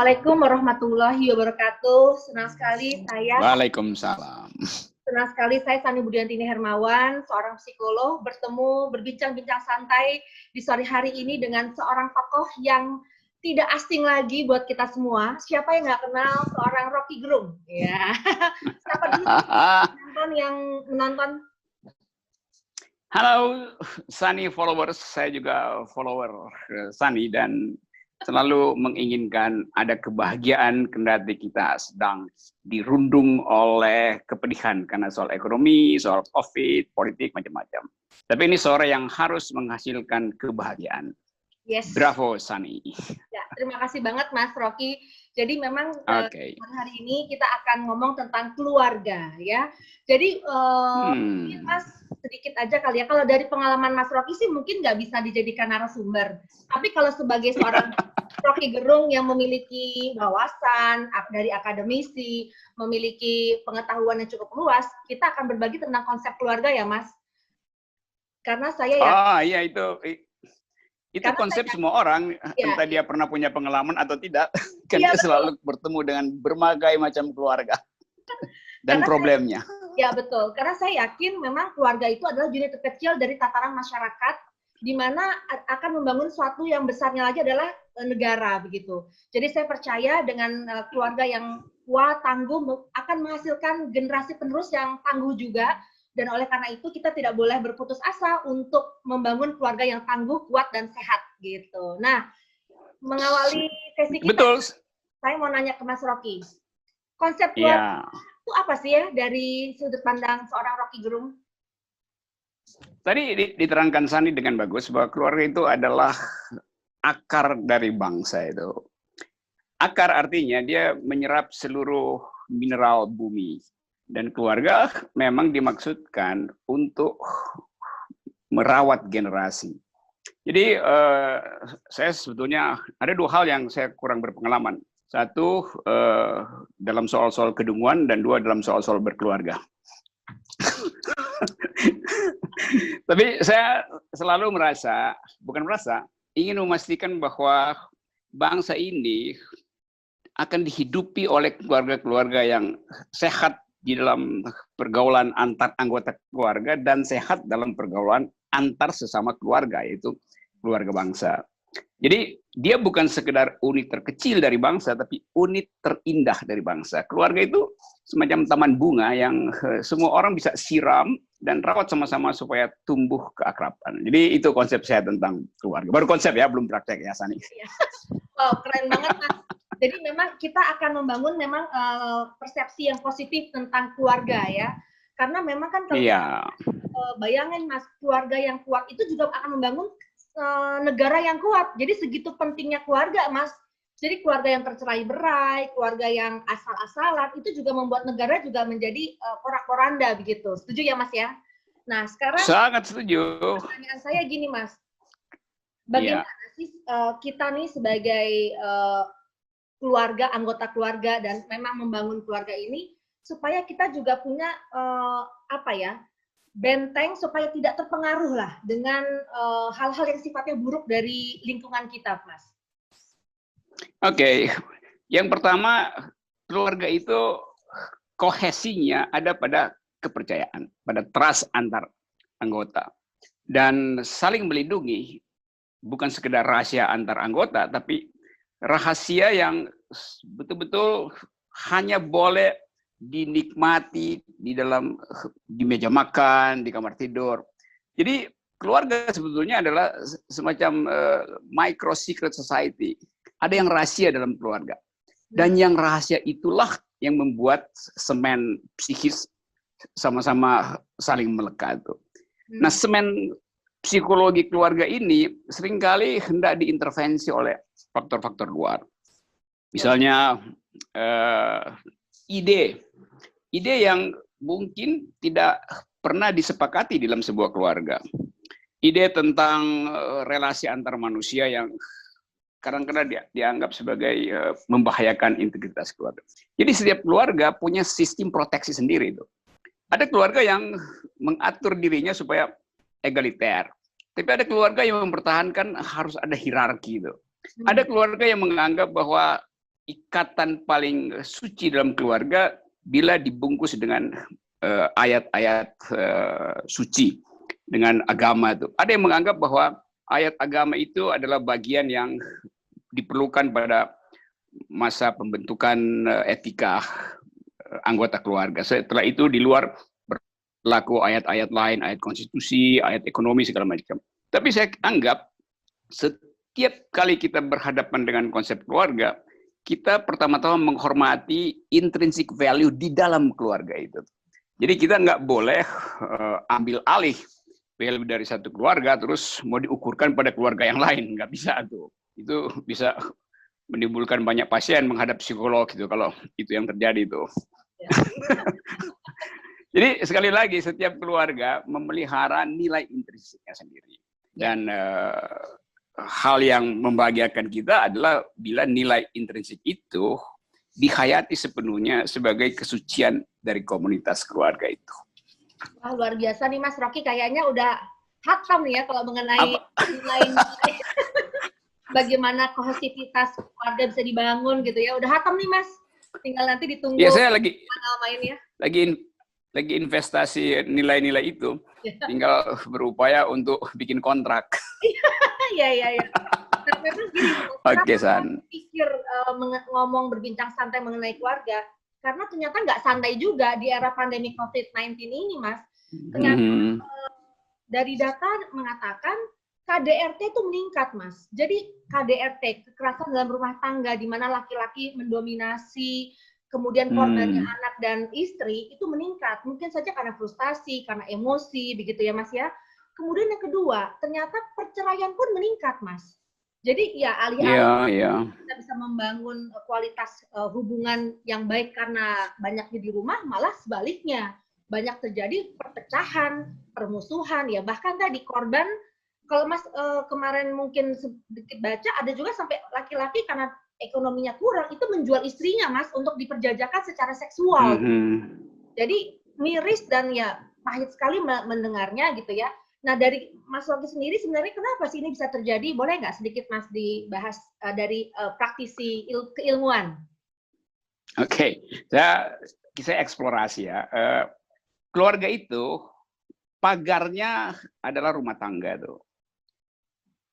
Assalamualaikum warahmatullahi wabarakatuh. Senang sekali Waalaikumsalam. Senang sekali saya Sani Budiantini Hermawan, seorang psikolog, berbincang-bincang santai di sore hari ini dengan seorang tokoh yang tidak asing lagi buat kita semua. Siapa yang nggak kenal seorang Rocky Gerung? Ya. Siapa dulu yang menonton? Halo Sani followers, saya juga follower Sani dan selalu menginginkan ada kebahagiaan kendati kita sedang dirundung oleh kepedihan karena soal ekonomi, soal COVID, politik, macam-macam. Tapi ini sore yang harus menghasilkan kebahagiaan. Yes. Bravo Sani. Ya, terima kasih banget Mas Rocky. Jadi memang hari ini kita akan ngomong tentang keluarga ya. Jadi mungkin Mas sedikit aja kali ya. Kalau dari pengalaman Mas Rocky sih mungkin nggak bisa dijadikan narasumber. Tapi kalau sebagai seorang Rocky Gerung yang memiliki wawasan dari akademisi, memiliki pengetahuan yang cukup luas, kita akan berbagi tentang konsep keluarga ya Mas. Karena saya ya. Iya itu konsep semua orang, entah dia pernah punya pengalaman atau tidak, kan dia selalu bertemu dengan berbagai macam keluarga dan problemnya. Ya betul, karena saya yakin memang keluarga itu adalah unit terkecil dari tataran masyarakat, di mana akan membangun sesuatu yang besarnya lagi adalah negara begitu. Jadi saya percaya dengan keluarga yang kuat, tangguh, akan menghasilkan generasi penerus yang tangguh juga. Dan oleh karena itu kita tidak boleh berputus asa untuk membangun keluarga yang tangguh, kuat, dan sehat gitu. Nah, mengawali sesi kita, saya mau nanya ke Mas Rocky. Konsep keluarga itu apa sih ya dari sudut pandang seorang Rocky Gerung? Tadi diterangkan Sani dengan bagus bahwa keluarga itu adalah akar dari bangsa itu. Akar artinya dia menyerap seluruh mineral bumi. Dan keluarga memang dimaksudkan untuk merawat generasi. Jadi saya sebetulnya ada dua hal yang saya kurang berpengalaman. Satu dalam soal-soal kedunguan dan dua dalam soal-soal berkeluarga. Tapi saya selalu ingin memastikan bahwa bangsa ini akan dihidupi oleh keluarga-keluarga yang sehat di dalam pergaulan antar anggota keluarga dan sehat dalam pergaulan antar sesama keluarga, yaitu keluarga bangsa. Jadi dia bukan sekedar unit terkecil dari bangsa, tapi unit terindah dari bangsa. Keluarga itu semacam taman bunga yang semua orang bisa siram dan rawat sama-sama supaya tumbuh keakraban. Jadi itu konsep saya tentang keluarga. Baru konsep ya, belum praktek ya Sani. Oh, keren banget Mas. Jadi memang kita akan membangun memang persepsi yang positif tentang keluarga ya. Karena memang kan kalau bayangin Mas, keluarga yang kuat itu juga akan membangun negara yang kuat. Jadi segitu pentingnya keluarga Mas. Jadi keluarga yang tercerai-berai, keluarga yang asal-asalan itu juga membuat negara juga menjadi porak-poranda begitu. Setuju ya Mas ya? Nah, sekarang sangat setuju. Pertanyaan saya gini Mas. Bagaimana sih kita nih sebagai keluarga, anggota keluarga, dan memang membangun keluarga ini supaya kita juga punya benteng supaya tidak terpengaruh lah dengan hal-hal yang sifatnya buruk dari lingkungan kita, Mas. Oke, yang pertama keluarga itu kohesinya ada pada kepercayaan, pada trust antar anggota dan saling melindungi, bukan sekedar rahasia antar anggota, tapi rahasia yang betul-betul hanya boleh dinikmati di meja makan, di kamar tidur. Jadi keluarga sebetulnya adalah semacam micro secret society. Ada yang rahasia dalam keluarga. Dan yang rahasia itulah yang membuat semen psikis sama-sama saling melekat. Nah, semen psikologi keluarga ini seringkali hendak diintervensi oleh faktor-faktor luar. Misalnya ide yang mungkin tidak pernah disepakati dalam sebuah keluarga. Ide tentang relasi antar manusia yang kadang-kadang dianggap sebagai membahayakan integritas keluarga. Jadi setiap keluarga punya sistem proteksi sendiri itu. Ada keluarga yang mengatur dirinya supaya egaliter. Tapi ada keluarga yang mempertahankan harus ada hierarki itu. Ada keluarga yang menganggap bahwa ikatan paling suci dalam keluarga bila dibungkus dengan ayat-ayat suci dengan agama itu. Ada yang menganggap bahwa ayat agama itu adalah bagian yang diperlukan pada masa pembentukan etika anggota keluarga. Setelah itu di luar berlaku ayat-ayat lain, ayat konstitusi, ayat ekonomi segala macam. Tapi saya anggap setiap kali kita berhadapan dengan konsep keluarga, kita pertama-tama menghormati intrinsic value di dalam keluarga itu. Jadi kita nggak boleh ambil alih value dari satu keluarga terus mau diukurkan pada keluarga yang lain, nggak bisa tuh. Itu bisa menimbulkan banyak pasien menghadap psikolog gitu kalau itu yang terjadi tuh. Ya. Jadi sekali lagi setiap keluarga memelihara nilai intrinsiknya sendiri dan hal yang membahagiakan kita adalah bila nilai intrinsik itu dihayati sepenuhnya sebagai kesucian dari komunitas keluarga itu. Wah, luar biasa nih Mas Rocky, kayaknya udah hatam nih ya kalau mengenai nilai bagaimana kohesivitas keluarga bisa dibangun gitu ya. Udah hatam nih Mas. Tinggal nanti ditunggu. Ya, saya lagi mainnya. Lagi investasi nilai-nilai itu. Tinggal berupaya untuk bikin kontrak. Iya. Nah, memang gini, Oke, San. Pikir ngomong berbincang santai mengenai keluarga, karena ternyata nggak santai juga di era pandemi COVID-19 ini, Mas. Ternyata dari data mengatakan KDRT itu meningkat, Mas. Jadi KDRT, kekerasan dalam rumah tangga, di mana laki-laki mendominasi, kemudian korbannya anak dan istri, itu meningkat. Mungkin saja karena frustasi, karena emosi, begitu ya, Mas ya. Kemudian yang kedua, ternyata perceraian pun meningkat, Mas. Jadi ya alih-alih kita bisa membangun kualitas hubungan yang baik karena banyaknya di rumah, malah sebaliknya. Banyak terjadi perpecahan, permusuhan, ya bahkan tadi korban, kalau Mas kemarin mungkin sedikit baca, ada juga sampai laki-laki karena ekonominya kurang, itu menjual istrinya, Mas, untuk diperjajakan secara seksual. Jadi miris dan ya pahit sekali mendengarnya gitu ya. Nah, dari Mas Rocky sendiri sebenarnya kenapa sih ini bisa terjadi? Boleh nggak sedikit Mas dibahas dari praktisi keilmuan? Oke, saya eksplorasi ya. Keluarga itu pagarnya adalah rumah tangga tuh.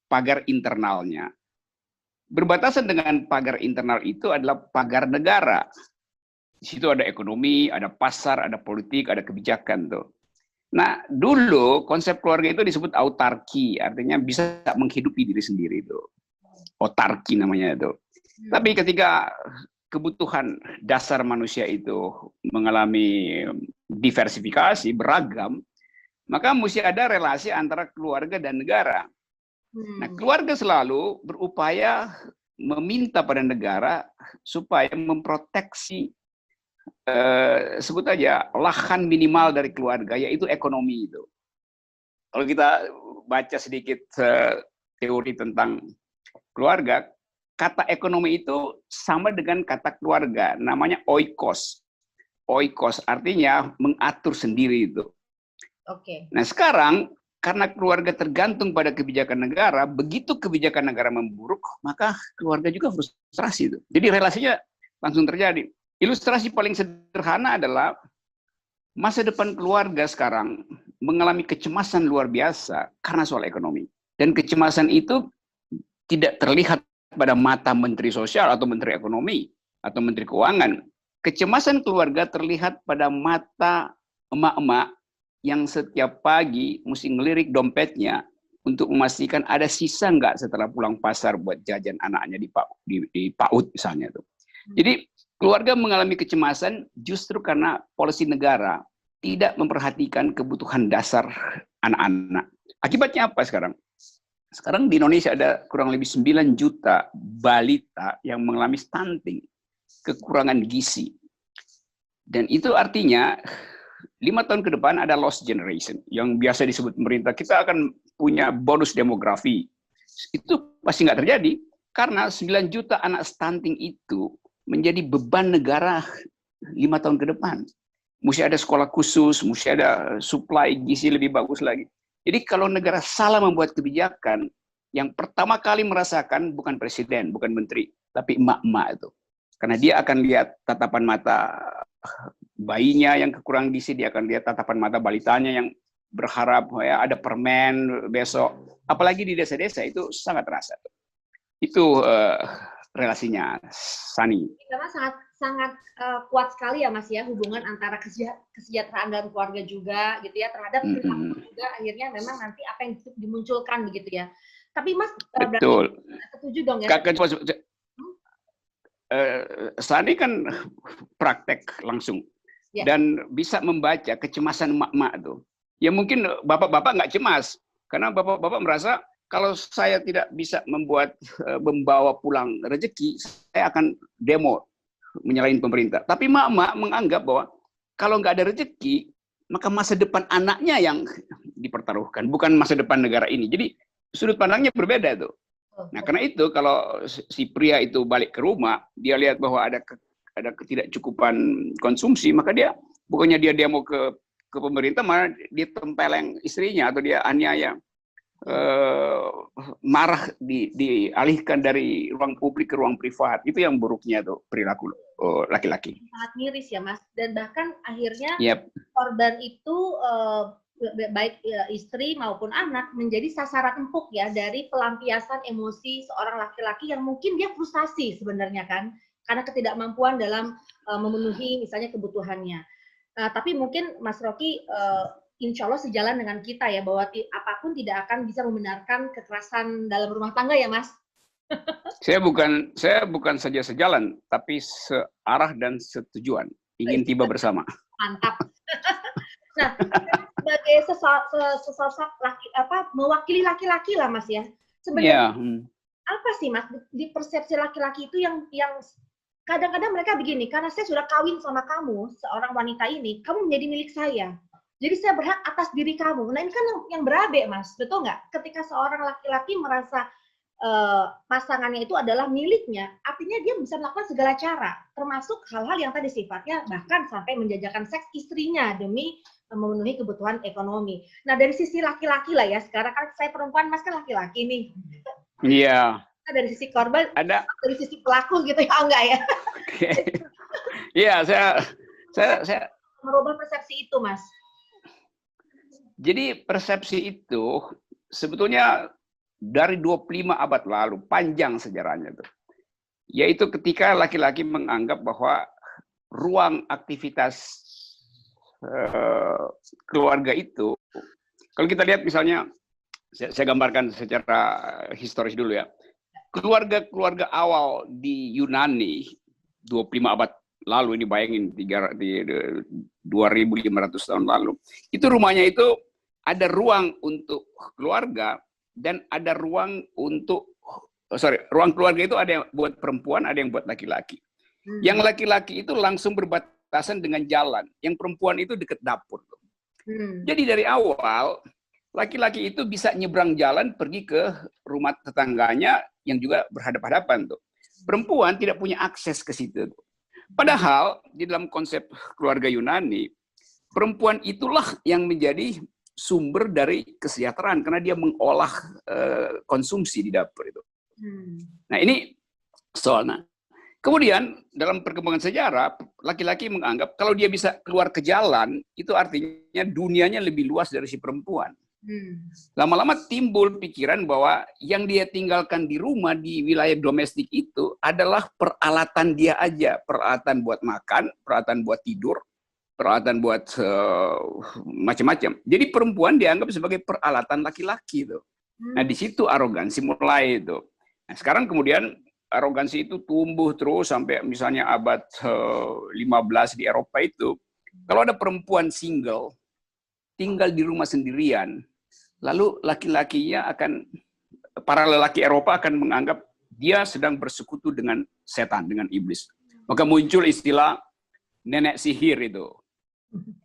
Pagar internalnya. Berbatasan dengan pagar internal itu adalah pagar negara. Di situ ada ekonomi, ada pasar, ada politik, ada kebijakan tuh. Nah, dulu konsep keluarga itu disebut autarki, artinya bisa menghidupi diri sendiri itu. Otarki namanya itu. Tapi ketika kebutuhan dasar manusia itu mengalami diversifikasi, beragam, maka mesti ada relasi antara keluarga dan negara. Nah, keluarga selalu berupaya meminta pada negara supaya memproteksi sebut aja lahan minimal dari keluarga, yaitu ekonomi itu. Kalau kita baca sedikit teori tentang keluarga, kata ekonomi itu sama dengan kata keluarga, namanya oikos. Oikos artinya mengatur sendiri itu. Oke. Nah sekarang karena keluarga tergantung pada kebijakan negara, begitu kebijakan negara memburuk, maka keluarga juga frustrasi itu. Jadi relasinya langsung terjadi. Ilustrasi paling sederhana adalah masa depan keluarga sekarang mengalami kecemasan luar biasa karena soal ekonomi. Dan kecemasan itu tidak terlihat pada mata Menteri Sosial atau Menteri Ekonomi atau Menteri Keuangan. Kecemasan keluarga terlihat pada mata emak-emak yang setiap pagi mesti ngelirik dompetnya untuk memastikan ada sisa nggak setelah pulang pasar buat jajan anaknya di PAUD misalnya tuh. Jadi keluarga mengalami kecemasan justru karena polisi negara tidak memperhatikan kebutuhan dasar anak-anak. Akibatnya apa sekarang? Sekarang di Indonesia ada kurang lebih 9 juta balita yang mengalami stunting, kekurangan gizi. Dan itu artinya 5 tahun ke depan ada lost generation yang biasa disebut pemerintah. Kita akan punya bonus demografi. Itu pasti nggak terjadi karena 9 juta anak stunting itu menjadi beban negara 5 tahun ke depan. Mesti ada sekolah khusus, mesti ada supply gizi lebih bagus lagi. Jadi kalau negara salah membuat kebijakan, yang pertama kali merasakan bukan presiden, bukan menteri, tapi emak-emak itu. Karena dia akan lihat tatapan mata bayinya yang kekurang gizi, dia akan lihat tatapan mata balitanya yang berharap ya ada permen besok. Apalagi di desa-desa itu sangat terasa. Itu relasinya, Sani. Karena sangat kuat sekali ya Mas ya hubungan antara kesejahteraan dalam keluarga juga gitu ya terhadap perilaku juga akhirnya memang nanti apa yang dimunculkan begitu ya. Tapi Mas betul. Setuju dong ya. Sani kan praktek langsung dan bisa membaca kecemasan emak-emak tuh. Ya mungkin bapak-bapak nggak cemas karena bapak-bapak merasa kalau saya tidak bisa membawa pulang rezeki, saya akan demo menyalahin pemerintah. Tapi emak-emak menganggap bahwa kalau nggak ada rezeki, maka masa depan anaknya yang dipertaruhkan, bukan masa depan negara ini. Jadi sudut pandangnya berbeda tuh. Nah, karena itu kalau si pria itu balik ke rumah, dia lihat bahwa ada ketidakcukupan konsumsi, maka dia bukannya dia demo ke pemerintah, malah dia tempeleng istrinya atau dia aniaya, marah dialihkan dari ruang publik ke ruang privat. Itu yang buruknya tuh perilaku laki-laki. Sangat miris ya Mas, dan bahkan akhirnya korban itu baik istri maupun anak menjadi sasaran empuk ya dari pelampiasan emosi seorang laki-laki yang mungkin dia frustasi sebenarnya kan karena ketidakmampuan dalam memenuhi misalnya kebutuhannya. Tapi mungkin Mas Rocky insya Allah sejalan dengan kita ya bahwa apapun tidak akan bisa membenarkan kekerasan dalam rumah tangga ya Mas. Saya bukan saja sejalan tapi searah dan setujuan, ingin tiba bersama. Mantap. Nah, sebagai sesosok mewakili laki-laki lah Mas ya. Sebenarnya apa sih Mas di persepsi laki-laki itu yang kadang-kadang mereka begini, karena saya sudah kawin sama kamu, seorang wanita ini, kamu menjadi milik saya. Jadi saya berhak atas diri kamu. Nah ini kan yang berabe Mas, betul nggak? Ketika seorang laki-laki merasa pasangannya itu adalah miliknya, artinya dia bisa melakukan segala cara, termasuk hal-hal yang tadi sifatnya bahkan sampai menjajakan seks istrinya demi memenuhi kebutuhan ekonomi. Nah dari sisi laki-laki lah ya, sekarang kan saya perempuan, Mas kan laki-laki nih. Iya. Dari sisi korban, ada dari sisi pelaku gitu ya, enggak ya? Iya, saya merubah persepsi itu, Mas. Jadi persepsi itu sebetulnya dari 25 abad lalu, panjang sejarahnya tuh. Yaitu ketika laki-laki menganggap bahwa ruang aktivitas keluarga itu, kalau kita lihat misalnya, saya gambarkan secara historis dulu ya. Keluarga-keluarga awal di Yunani 25 abad lalu, ini bayangin 2.500 tahun lalu, itu rumahnya itu ada ruang untuk keluarga dan ada ruang untuk ruang keluarga itu ada yang buat perempuan, ada yang buat laki-laki. Yang laki-laki itu langsung berbatasan dengan jalan, yang perempuan itu dekat dapur. Jadi dari awal laki-laki itu bisa nyebrang jalan pergi ke rumah tetangganya yang juga berhadapan-hadapan tuh. Perempuan tidak punya akses ke situ. Padahal di dalam konsep keluarga Yunani, perempuan itulah yang menjadi sumber dari kesejahteraan karena dia mengolah konsumsi di dapur itu. Nah ini soalnya. Kemudian dalam perkembangan sejarah, laki-laki menganggap kalau dia bisa keluar ke jalan, itu artinya dunianya lebih luas dari si perempuan. Lama-lama timbul pikiran bahwa yang dia tinggalkan di rumah, di wilayah domestik itu adalah peralatan dia aja. Peralatan buat makan, peralatan buat tidur, peralatan buat macam-macam. Jadi perempuan dianggap sebagai peralatan laki-laki itu. Nah di situ arogansi mulai itu. Nah sekarang kemudian arogansi itu tumbuh terus sampai misalnya abad 15 di Eropa itu. Kalau ada perempuan single, tinggal di rumah sendirian, lalu laki-lakinya para lelaki Eropa akan menganggap dia sedang bersekutu dengan setan, dengan iblis. Maka muncul istilah nenek sihir itu.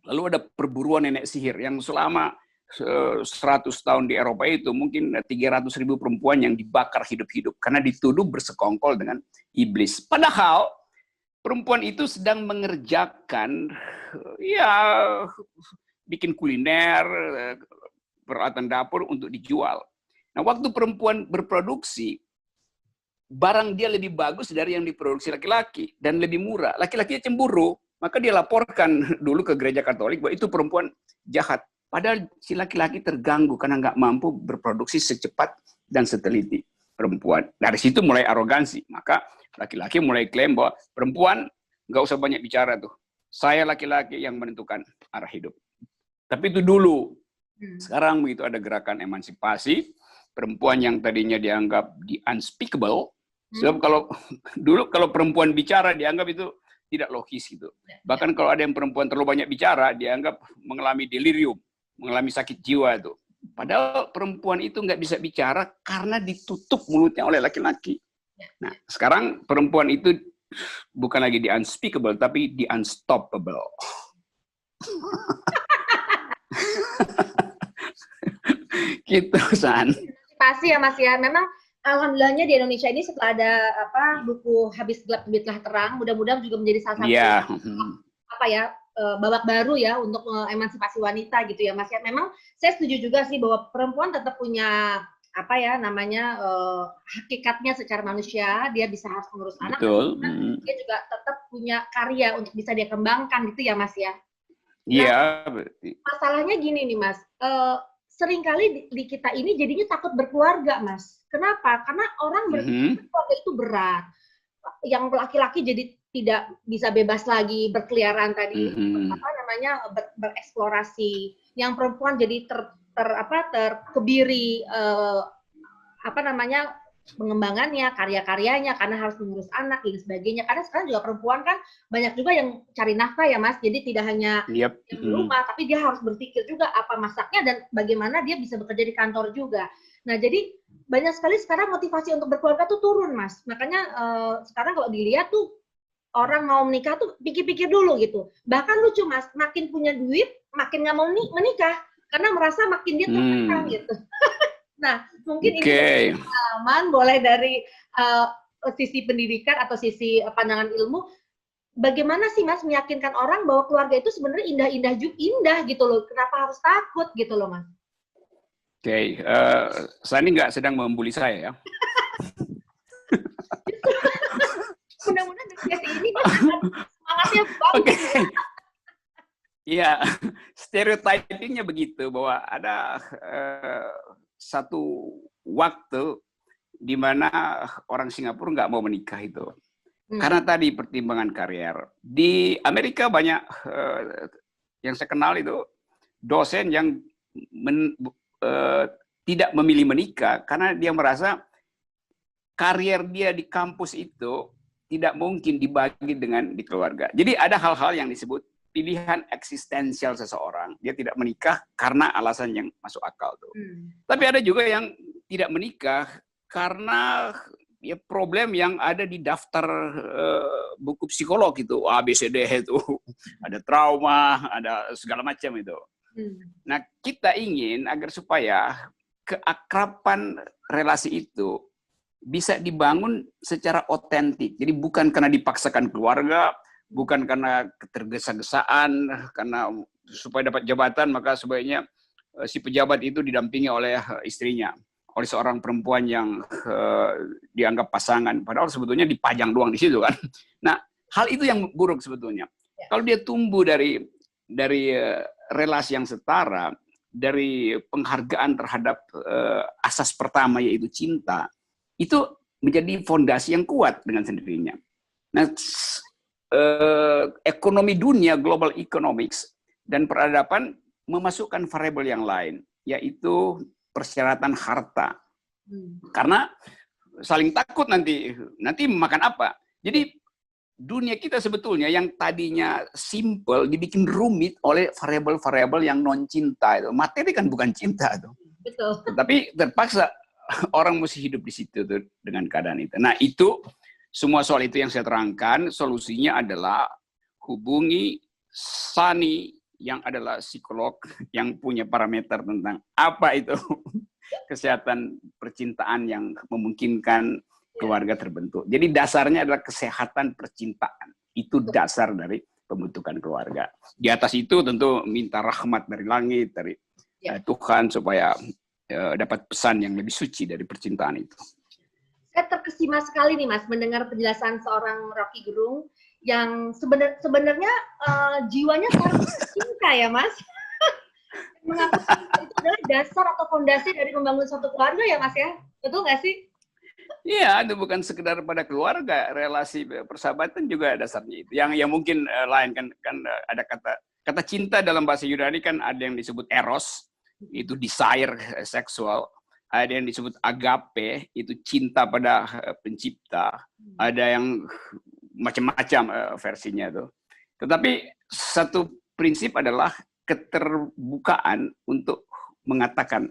Lalu ada perburuan nenek sihir yang selama 100 tahun di Eropa itu mungkin 300.000 perempuan yang dibakar hidup-hidup karena dituduh bersekongkol dengan iblis. Padahal perempuan itu sedang mengerjakan ya bikin kuliner, peralatan dapur untuk dijual. Nah, waktu perempuan berproduksi, barang dia lebih bagus dari yang diproduksi laki-laki dan lebih murah. Laki-laki cemburu, maka dia laporkan dulu ke gereja Katolik bahwa itu perempuan jahat. Padahal si laki-laki terganggu karena nggak mampu berproduksi secepat dan seteliti perempuan. Dari situ mulai arogansi. Maka laki-laki mulai klaim bahwa perempuan nggak usah banyak bicara tuh. Saya laki-laki yang menentukan arah hidup. Tapi itu dulu. Sekarang begitu ada gerakan emansipasi, perempuan yang tadinya dianggap the unspeakable, sebab kalau dulu kalau perempuan bicara dianggap itu tidak logis gitu. Bahkan kalau ada yang perempuan terlalu banyak bicara, dianggap mengalami delirium, mengalami sakit jiwa itu. Padahal perempuan itu nggak bisa bicara karena ditutup mulutnya oleh laki-laki. Nah, sekarang perempuan itu bukan lagi the unspeakable, tapi the unstoppable. Gitu, San. Pasti ya Mas ya. Memang alhamdulillahnya di Indonesia ini setelah ada buku Habis Gelap Terbitlah Terang, mudah-mudahan juga menjadi salah satu babak baru ya untuk emansipasi wanita gitu ya Mas ya. Memang saya setuju juga sih bahwa perempuan tetap punya hakikatnya secara manusia, dia bisa harus mengurus anak, dia juga tetap punya karya untuk bisa dia kembangkan gitu ya Mas ya. Iya. Masalahnya gini nih Mas, seringkali di kita ini jadinya takut berkeluarga, Mas. Kenapa? Karena orang berkeluarga itu berat. Yang laki-laki jadi tidak bisa bebas lagi berkeliaran tadi, bereksplorasi. Yang perempuan jadi terkebiri pengembangannya, karya-karyanya karena harus mengurus anak dan sebagainya. Karena sekarang juga perempuan kan banyak juga yang cari nafkah ya Mas. Jadi tidak hanya di rumah, tapi dia harus berpikir juga apa masaknya dan bagaimana dia bisa bekerja di kantor juga. Nah, jadi banyak sekali sekarang motivasi untuk berkeluarga tuh turun Mas. Makanya sekarang kalau dilihat tuh orang mau menikah tuh pikir-pikir dulu gitu. Bahkan lucu Mas, makin punya duit, makin nggak mau menikah karena merasa makin dia tertekan gitu. Nah, mungkin ini pengalaman boleh dari sisi pendidikan atau sisi pandangan ilmu, bagaimana sih Mas meyakinkan orang bahwa keluarga itu sebenarnya indah gitu loh, kenapa harus takut gitu loh Mas? Saya ini nggak sedang membuli saya ya. Mudah-mudahan dari ini semangatnya bagus. Iya, stereotypingnya begitu bahwa ada satu waktu di mana orang Singapura nggak mau menikah itu. Karena tadi pertimbangan karier. Di Amerika banyak yang saya kenal itu dosen yang tidak memilih menikah karena dia merasa karier dia di kampus itu tidak mungkin dibagi dengan di keluarga. Jadi ada hal-hal yang disebut pilihan eksistensial seseorang. Dia tidak menikah karena alasan yang masuk akal tuh. Tapi ada juga yang tidak menikah karena ya problem yang ada di daftar buku psikolog itu, ABCD itu, ada trauma, ada segala macam itu. Nah, kita ingin agar supaya keakraban relasi itu bisa dibangun secara otentik. Jadi bukan karena dipaksakan keluarga, bukan karena ketergesa-gesaan, karena supaya dapat jabatan maka sebaiknya si pejabat itu didampingi oleh istrinya, oleh seorang perempuan yang dianggap pasangan. Padahal sebetulnya dipajang doang di situ kan. Nah, hal itu yang buruk sebetulnya. Kalau dia tumbuh dari relasi yang setara, dari penghargaan terhadap asas pertama yaitu cinta, itu menjadi fondasi yang kuat dengan sendirinya. Nah, ekonomi dunia, global economics, dan peradaban memasukkan variabel yang lain, yaitu persyaratan harta. Karena saling takut nanti makan apa. Jadi dunia kita sebetulnya yang tadinya simple dibikin rumit oleh variabel-variabel yang non cinta itu. Materi kan bukan cinta itu. Betul. Tapi terpaksa orang mesti hidup di situ tuh, dengan keadaan itu. Nah, itu semua soal itu yang saya terangkan, solusinya adalah hubungi Sani yang adalah psikolog yang punya parameter tentang apa itu kesehatan percintaan yang memungkinkan keluarga terbentuk. Jadi dasarnya adalah kesehatan percintaan. Itu dasar dari pembentukan keluarga. Di atas itu tentu minta rahmat dari langit, dari Tuhan supaya dapat pesan yang lebih suci dari percintaan itu. Saya terkesima sekali nih Mas mendengar penjelasan seorang Rocky Gerung yang sebenarnya jiwanya karena cinta ya Mas. Mengapa itu adalah dasar atau fondasi dari membangun suatu keluarga ya Mas ya? Betul nggak sih? Iya, itu bukan sekedar pada keluarga, relasi persahabatan juga dasarnya itu. Yang mungkin lain kan ada kata cinta dalam bahasa Yunani kan ada yang disebut eros, itu desire seksual. Ada yang disebut agape, itu cinta pada pencipta. Ada yang macam-macam versinya tuh. Tetapi satu prinsip adalah keterbukaan untuk mengatakan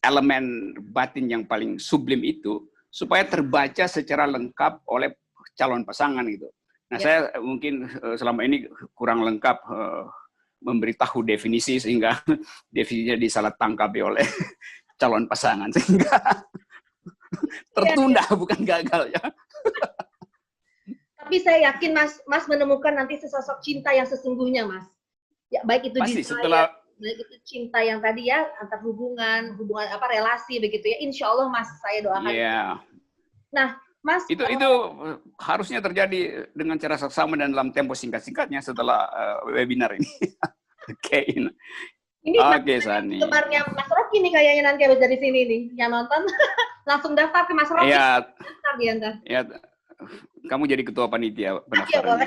elemen batin yang paling sublim itu supaya terbaca secara lengkap oleh calon pasangan gitu. Nah, saya mungkin selama ini kurang lengkap memberitahu definisi sehingga definisinya disalah tangkapi oleh calon pasangan sehingga tertunda bukan gagal ya. Tapi saya yakin Mas menemukan nanti sesosok cinta yang sesungguhnya Mas. Ya baik itu pasti di setelah baik itu cinta yang tadi ya antar hubungan apa relasi begitu ya. Insya Allah Mas saya doakan. Yeah. Nah Mas itu harusnya terjadi dengan cara seksama dan dalam tempo singkat-singkatnya setelah webinar ini. Oke. Oke, Sani. Gemarnya Mas Rocky nih kayaknya nanti habis dari sini nih yang nonton langsung daftar ke Mas Rocky. Ya. Daftar dia ntar. Ya. Kamu jadi ketua panitia pendaftaran.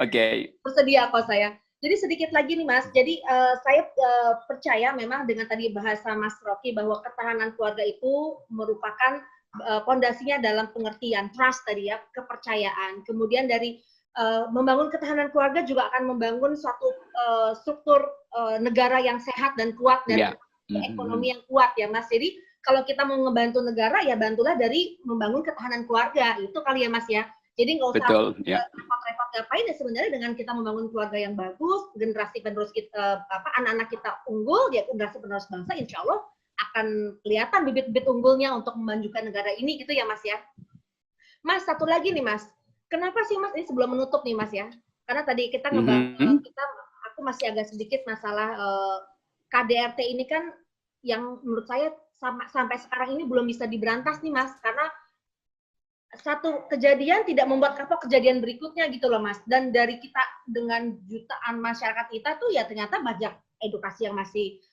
Oke. Bersedia kok saya. Jadi sedikit lagi nih Mas, jadi saya percaya memang dengan tadi bahasa Mas Rocky bahwa ketahanan keluarga itu merupakan pondasinya dalam pengertian trust tadi ya, kepercayaan. Kemudian dari membangun ketahanan keluarga juga akan membangun suatu struktur negara yang sehat dan kuat dan ekonomi yang kuat ya Mas. Jadi kalau kita mau ngebantu negara ya bantulah dari membangun ketahanan keluarga, itu kali ya Mas ya. Jadi nggak usah repot-repot ngapain ya sebenarnya dengan kita membangun keluarga yang bagus, generasi penerus kita anak-anak kita unggul ya generasi penerus bangsa, insya Allah akan kelihatan bibit-bibit unggulnya untuk memajukan negara ini gitu ya Mas ya. Mas satu lagi nih Mas, kenapa sih Mas ini sebelum menutup nih Mas ya? Karena tadi kita ngebahas aku masih agak sedikit masalah KDRT ini kan yang menurut saya sampai sekarang ini belum bisa diberantas nih Mas, karena satu kejadian tidak membuat kapok kejadian berikutnya gitu loh Mas. Dan dari kita dengan jutaan masyarakat kita tuh ya ternyata banyak edukasi yang masih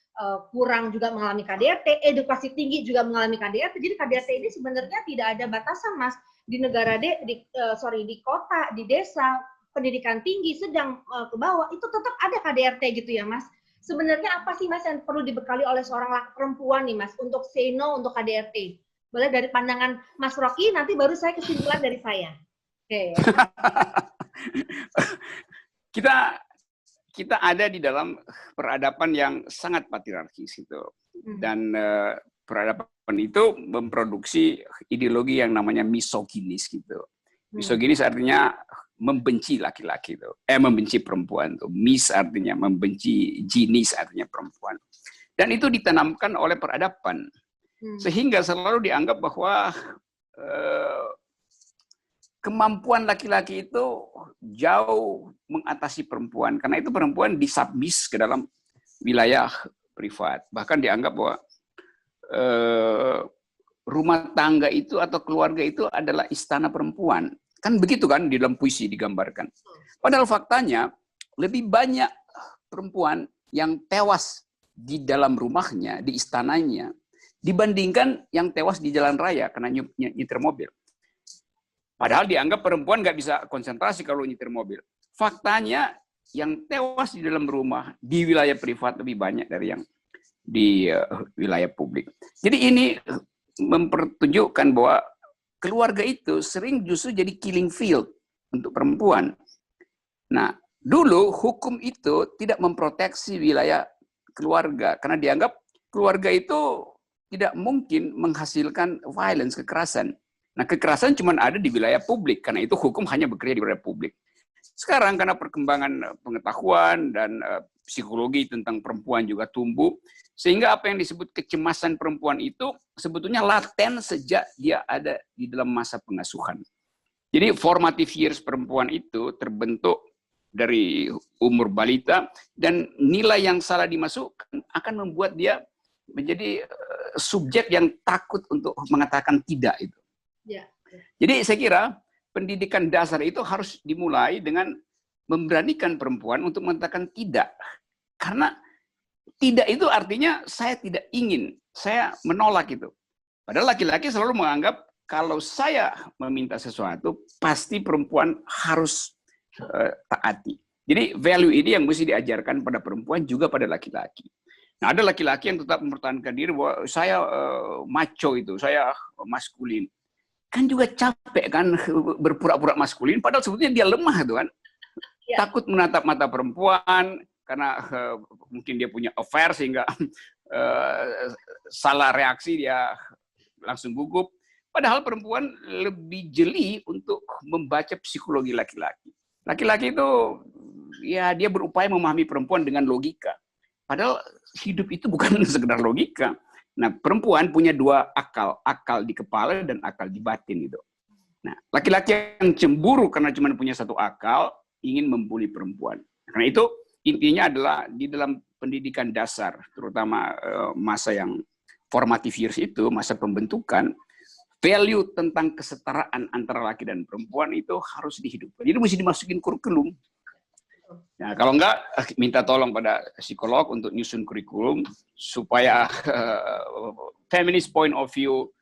kurang juga mengalami KDRT, edukasi tinggi juga mengalami KDRT. Jadi KDRT ini sebenarnya tidak ada batasan Mas. Di negara di kota, di desa, pendidikan tinggi, sedang ke bawah itu tetap ada KDRT gitu ya Mas. Sebenarnya apa sih Mas yang perlu dibekali oleh seorang perempuan nih Mas untuk say no untuk KDRT? Boleh dari pandangan Mas Rocky, nanti baru saya kesimpulan dari saya. Oke. Kita ada di dalam peradaban yang sangat patriarkis itu. Dan peradaban itu memproduksi ideologi yang namanya misoginis gitu. Misoginis artinya membenci laki-laki itu. Membenci perempuan itu. Mis artinya membenci, ginis artinya perempuan. Dan itu ditanamkan oleh peradaban. Sehingga selalu dianggap bahwa kemampuan laki-laki itu jauh mengatasi perempuan. Karena itu perempuan disubmis ke dalam wilayah privat. Bahkan dianggap bahwa rumah tangga itu atau keluarga itu adalah istana perempuan. Kan begitu kan di dalam puisi digambarkan. Padahal faktanya lebih banyak perempuan yang tewas di dalam rumahnya, di istananya, dibandingkan yang tewas di jalan raya karena nyetir mobil. Padahal dianggap perempuan nggak bisa konsentrasi kalau nyetir mobil. Faktanya yang tewas di dalam rumah di wilayah privat lebih banyak dari yang di wilayah publik. Jadi ini mempertunjukkan bahwa keluarga itu sering justru jadi killing field untuk perempuan. Nah, dulu hukum itu tidak memproteksi wilayah keluarga karena dianggap keluarga itu tidak mungkin menghasilkan violence, kekerasan. Nah, kekerasan cuma ada di wilayah publik, karena itu hukum hanya bekerja di wilayah publik. Sekarang karena perkembangan pengetahuan dan psikologi tentang perempuan juga tumbuh, sehingga apa yang disebut kecemasan perempuan itu sebetulnya laten sejak dia ada di dalam masa pengasuhan. Jadi formative years perempuan itu terbentuk dari umur balita, dan nilai yang salah dimasukkan akan membuat dia menjadi subjek yang takut untuk mengatakan tidak itu. Ya. Jadi saya kira pendidikan dasar itu harus dimulai dengan memberanikan perempuan untuk mengatakan tidak. Karena tidak itu artinya saya tidak ingin, saya menolak itu. Padahal laki-laki selalu menganggap kalau saya meminta sesuatu, pasti perempuan harus taati. Jadi value ini yang mesti diajarkan pada perempuan juga pada laki-laki. Nah, ada laki-laki yang tetap mempertahankan diri bahwa saya macho itu, saya maskulin. Kan juga capek kan berpura-pura maskulin, padahal sebetulnya dia lemah itu kan. Ya. Takut menatap mata perempuan, karena mungkin dia punya affair sehingga salah reaksi dia langsung gugup. Padahal perempuan lebih jeli untuk membaca psikologi laki-laki. Laki-laki itu ya dia berupaya memahami perempuan dengan logika. Padahal hidup itu bukan sekedar logika. Nah, perempuan punya dua akal, akal di kepala dan akal di batin itu. Nah, laki-laki yang cemburu karena cuma punya satu akal ingin membuli perempuan. Karena itu intinya adalah di dalam pendidikan dasar, terutama masa yang formative years itu, masa pembentukan, value tentang kesetaraan antara laki dan perempuan itu harus dihidupkan. Jadi mesti dimasukin kurikulum. Nah, kalau enggak, minta tolong pada psikolog untuk nyusun kurikulum supaya feminist point of view,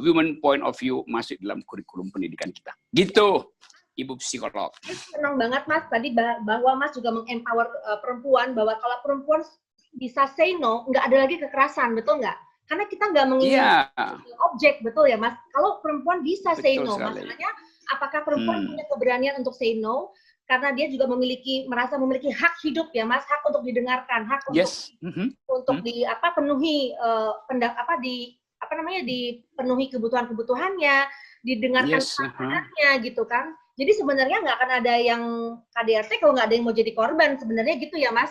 women point of view masuk dalam kurikulum pendidikan kita. Gitu, Ibu psikolog. Senang banget Mas tadi bahwa Mas juga mengempower perempuan, bahwa kalau perempuan bisa say no, nggak ada lagi kekerasan, betul nggak? Karena kita nggak menginginkan objek, betul ya Mas? Kalau perempuan bisa say no, masalahnya apakah perempuan punya keberanian untuk say no? Karena dia juga merasa memiliki hak hidup ya Mas, hak untuk didengarkan, hak untuk dipenuhi dipenuhi kebutuhan-kebutuhannya, didengarkan pasangannya gitu kan. Jadi sebenarnya nggak akan ada yang KDRT kalau nggak ada yang mau jadi korban, sebenarnya gitu ya Mas,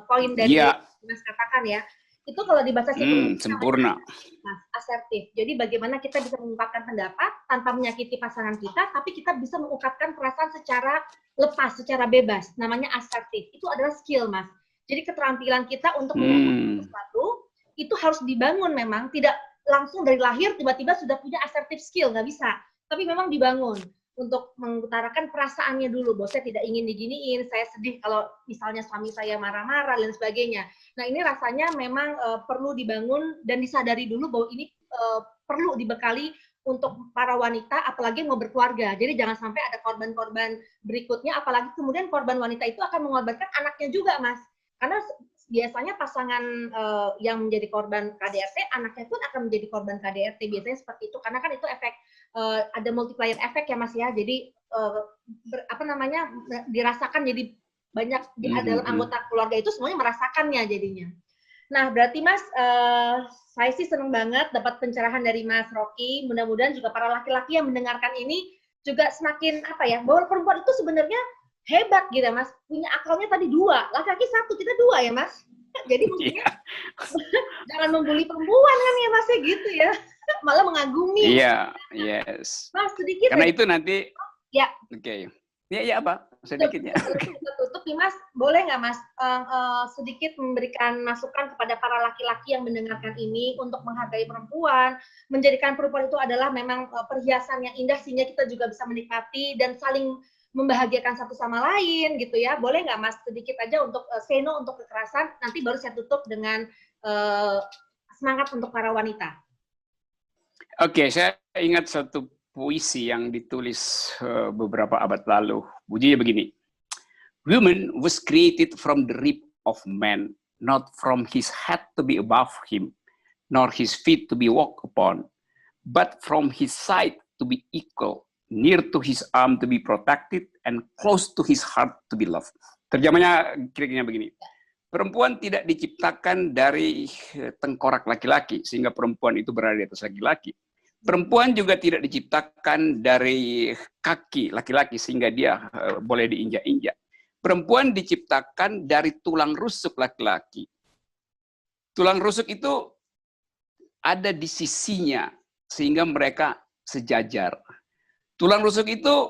poin dari Mas katakan ya. Itu kalau di bahasa psikologi sempurna. Mas, asertif. Jadi bagaimana kita bisa mengungkapkan pendapat tanpa menyakiti pasangan kita, tapi kita bisa mengungkapkan perasaan secara lepas, secara bebas. Namanya asertif. Itu adalah skill, Mas. Jadi keterampilan kita untuk mengungkapkan sesuatu itu harus dibangun memang, tidak langsung dari lahir tiba-tiba sudah punya assertive skill, nggak bisa. Tapi memang dibangun untuk mengutarakan perasaannya dulu, bahwa saya tidak ingin diginiin, saya sedih kalau misalnya suami saya marah-marah dan sebagainya. Nah, ini rasanya memang perlu dibangun dan disadari dulu bahwa ini perlu dibekali untuk para wanita, apalagi yang mau berkeluarga. Jadi jangan sampai ada korban-korban berikutnya, apalagi kemudian korban wanita itu akan mengorbankan anaknya juga, Mas. Karena biasanya pasangan yang menjadi korban KDRT, anaknya pun akan menjadi korban KDRT. Biasanya seperti itu, karena kan itu efek, ada multiplier efek ya Mas ya. Jadi dirasakan jadi banyak di dalam anggota keluarga itu semuanya merasakannya jadinya. Nah, berarti Mas, saya sih senang banget dapat pencerahan dari Mas Rocky. Mudah-mudahan juga para laki-laki yang mendengarkan ini juga semakin bahwa perempuan itu sebenarnya hebat gitu ya Mas. Punya akalnya tadi 2, laki-laki 1, kita 2 ya Mas. Jadi mungkin jangan membuli perempuan kan ya Mas ya gitu ya. Malah mengagumi. Iya, yes. Mas sedikit. Karena itu nanti. Ya. Oke. Ya apa? Sedikitnya. Kita tutup nih Mas. Boleh nggak Mas sedikit memberikan masukan kepada para laki-laki yang mendengarkan ini untuk menghargai perempuan, menjadikan perempuan itu adalah memang perhiasan yang indah sehingga kita juga bisa menikmati dan saling membahagiakan satu sama lain gitu ya. Boleh nggak Mas sedikit aja untuk say no untuk kekerasan, nanti baru saya tutup dengan semangat untuk para wanita. Oke, saya ingat satu puisi yang ditulis beberapa abad lalu. Bunyinya begini. Woman was created from the rib of man, not from his head to be above him, nor his feet to be walked upon, but from his side to be equal, near to his arm to be protected, and close to his heart to be loved. Terjemahnya kira-kira begini. Perempuan tidak diciptakan dari tengkorak laki-laki, sehingga perempuan itu berada di atas laki-laki. Perempuan juga tidak diciptakan dari kaki laki-laki, sehingga dia boleh diinjak-injak. Perempuan diciptakan dari tulang rusuk laki-laki. Tulang rusuk itu ada di sisinya, sehingga mereka sejajar. Tulang rusuk itu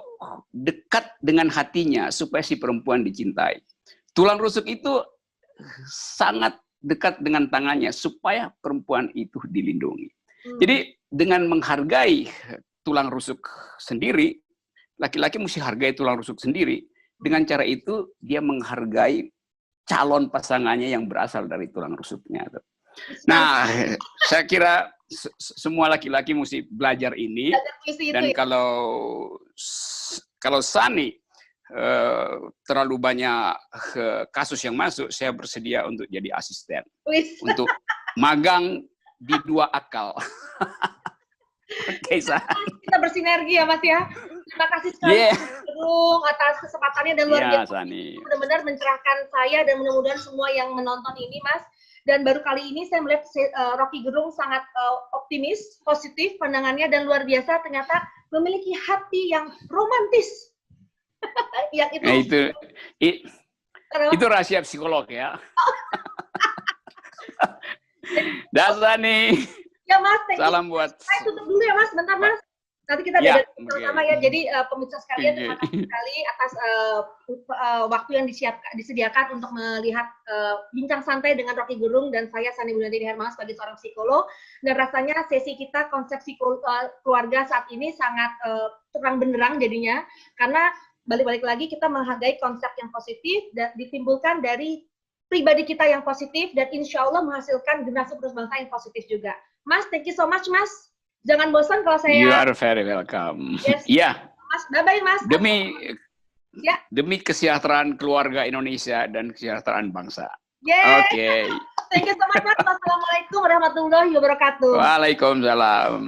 dekat dengan hatinya supaya si perempuan dicintai. Tulang rusuk itu sangat dekat dengan tangannya supaya perempuan itu dilindungi. Jadi dengan menghargai tulang rusuk sendiri, laki-laki mesti hargai tulang rusuk sendiri. Dengan cara itu dia menghargai calon pasangannya yang berasal dari tulang rusuknya. Nah, saya kira semua laki-laki mesti belajar ini. Dan kalau Sani terlalu banyak kasus yang masuk, saya bersedia untuk jadi asisten. Untuk magang di dua akal. Oke, Sani. Kita bersinergi ya, Mas ya. Terima kasih sekali atas kesempatannya dan luar biasa. Benar-benar mencerahkan saya dan mudah-mudahan semua yang menonton ini, Mas. Dan baru kali ini saya melihat Rocky Gerung sangat optimis, positif pandangannya dan luar biasa, ternyata memiliki hati yang romantis. Itu rahasia psikolog ya. Dasar nih. Ya Mas, salam buat. Saya tutup dulu ya Mas, bentar Mas. Nanti kita beda sama ya. Jadi pemirsa sekalian, terima kasih sekali atas waktu yang disediakan untuk melihat bincang santai dengan Rocky Gerung dan saya Sani Bunadini Hermawan sebagai seorang psikolog. Dan rasanya sesi kita konsep keluarga saat ini sangat terang benderang jadinya, karena balik-balik lagi kita menghargai konsep yang positif dan ditimbulkan dari pribadi kita yang positif dan insya Allah menghasilkan generasi penerus bangsa yang positif juga. Mas, thank you so much Mas. Jangan bosan kalau saya. You are very welcome. Yes. Yeah. Mas, bye-bye Mas. Demi kesejahteraan keluarga Indonesia dan kesejahteraan bangsa. Yeah. Oke. Okay. Thank you so much Mas. Wassalamualaikum warahmatullahi wabarakatuh. Waalaikumsalam.